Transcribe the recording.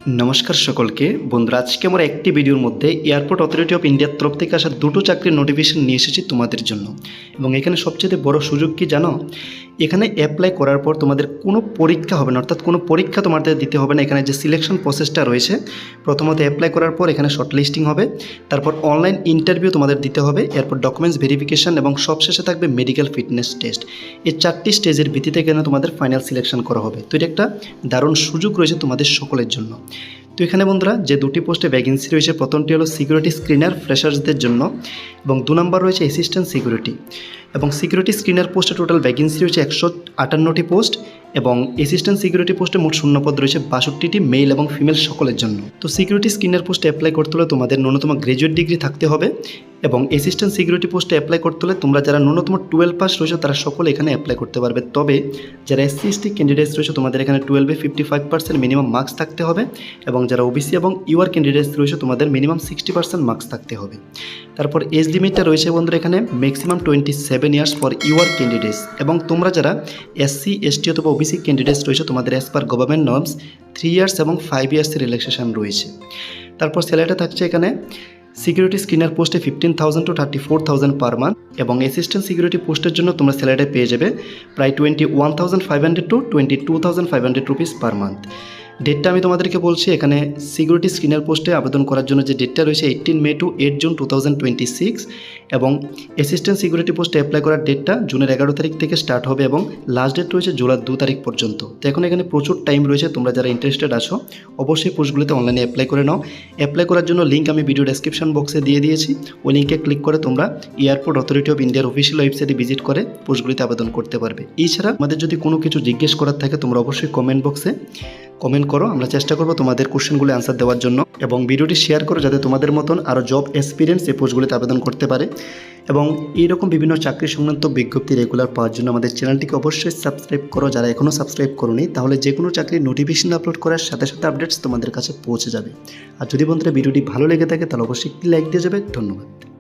নমস্কার সকলকে বন্ধুরা, আজকে আমরা একটি ভিডিওর মধ্যে এয়ারপোর্ট অথরিটি অফ ইন্ডিয়ার তরফ থেকে আসা দুটো চাকরির নোটিফিকেশন নিয়ে এসেছি তোমাদের জন্য। এবং এখানে সবচেয়ে বড় সুযোগ কি জানো, এখানে অ্যাপ্লাই করার পর তোমাদের কোনো পরীক্ষা হবে না, অর্থাৎ কোনো পরীক্ষা তোমাদের দিতে হবে না। এখানে যে সিলেকশন প্রসেসটা রয়েছে, প্রথমত অ্যাপ্লাই করার পর এখানে শর্ট লিস্টিং হবে, তারপর অনলাইন ইন্টারভিউ তোমাদের দিতে হবে, এরপর ডকুমেন্টস ভেরিফিকেশন এবং সবশেষে থাকবে মেডিকেল ফিটনেস টেস্ট। এই 4টি স্টেজের ভিত্তিতে এখানে তোমাদের ফাইনাল সিলেকশন করা হবে। তো এটা একটা দারুণ সুযোগ রয়েছে তোমাদের সকলের জন্য। তো এখানে বন্ধুরা যে দুটি পোস্টে ভ্যাকেন্সি রয়েছে, প্রথমটি হলো সিকিউরিটি স্ক্রিনার ফ্রেশার্সদের জন্য এবং 2 নম্বর রয়েছে অ্যাসিস্ট্যান্ট সিকিউরিটি। এবং সিকিউরিটি স্ক্রিনার পোস্টে টোটাল ভ্যাকেন্সি রয়েছে 158টি পোস্ট এবং অ্যাসিস্ট্যান্ট সিকিউরিটি পোস্টে মোট শূন্যপদ রয়েছে 62টি, মেল এবং ফিমেল সকলের জন্য। তো সিকিউরিটি স্ক্রিনার পোস্টে অ্যাপ্লাই করতে হলে তোমাদের ন্যূনতম গ্র্যাজুয়েট ডিগ্রি থাকতে হবে এবং অ্যাসিস্ট্যান্ট সিকিউরিটি পোস্টে অ্যাপ্লাই করতে হলে তোমরা যারা ন্যূনতম 12 পাস রয়েছে তারা সকলে এখানে অ্যাপ্লাই করতে পারবে। তবে যারা SC ST ক্যান্ডিডেটস রয়েছে তোমাদের এখানে 12-এ 55% মিনিমাম মার্কস থাকতে হবে এবং যারা ওবিসি এবং ইউআর ক্যান্ডিডেটস রয়েছে তোমাদের মিনিমাম 60% মার্কস থাকতে হবে। তারপর এজ লিমিটটা রয়েছে বন্ধুরা এখানে maximum 27 years for your candidates. এবং তোমরা যারা SC ST অথবা ওবিসি ক্যান্ডিডেটস রয়েছে তোমাদের as per government norms 3 years এবং 5 ইয়ার্সের রিল্যাক্সেশন রয়েছে। তারপর স্যালারিটা থাকছে এখানে সিকিউরিটি স্ক্রিনার পোস্টে 15,000 to 34,000 পার মান্থ এবং অ্যাসিস্ট্যান্ট সিকিউরিটি পোস্টের জন্য তোমরা স্যালারিটা পেয়ে যাবে প্রায় 21,500 to 22,500 রুপিস পার মান্থ। ডেটটা আমি তোমাদেরকে বলছি, এখানে সিকিউরিটি স্ক্রিনার পোস্টে আবেদন করার জন্য যে ডেটটা রয়েছে 18 মে to 8 জুন 2026 এবং অ্যাসিস্ট্যান্ট সিকিউরিটি পোস্টে অ্যাপ্লাই করার ডেটটা জুনের 11 তারিখ থেকে স্টার্ট হবে এবং লাস্ট ডেট রয়েছে জুলাই 2 তারিখ পর্যন্ত। তো এখন এখানে প্রচুর টাইম রয়েছে, তোমরা যারা ইন্টারেস্টেড আছো অবশ্যই পোস্টগুলিতে অনলাইনে অ্যাপ্লাই করে নাও। অ্যাপ্লাই করার জন্য লিঙ্ক আমি ভিডিও ডেসক্রিপশন বক্সে দিয়ে দিয়েছি, ওই লিঙ্কে ক্লিক করে তোমরা এয়ারপোর্ট অথরিটি অফ ইন্ডিয়ার অফিসিয়াল ওয়েবসাইটে ভিজিট করে পোস্টগুলিতে আবেদন করতে পারবে। এছাড়া আমাদের যদি কোনো কিছু জিজ্ঞেস করার থাকে তোমরা অবশ্যই কমেন্ট বক্সে কমেন্ট করো, আমরা চেষ্টা করবো তোমাদের কোশ্চেনগুলো অ্যান্সার দেওয়ার জন্য। এবং ভিডিওটি শেয়ার করো যাতে তোমাদের মতন আরও জব এক্সপিরিয়েন্স এই পোস্টগুলিতে আবেদন করতে পারে। এবং এইরকম বিভিন্ন চাকরি সংক্রান্ত বিজ্ঞপ্তি রেগুলার পাওয়ার জন্য আমাদের চ্যানেলটিকে অবশ্যই সাবস্ক্রাইব করো। যারা এখনও সাবস্ক্রাইব করোনি তাহলে যে কোনো চাকরির নোটিফিকেশন আপলোড করার সাথে সাথে আপডেটস তোমাদের কাছে পৌঁছে যাবে। আর যদি বন্ধুরা ভিডিওটি ভালো লেগে থাকে তাহলে অবশ্যই একটি লাইক দিয়ে যাবে। ধন্যবাদ।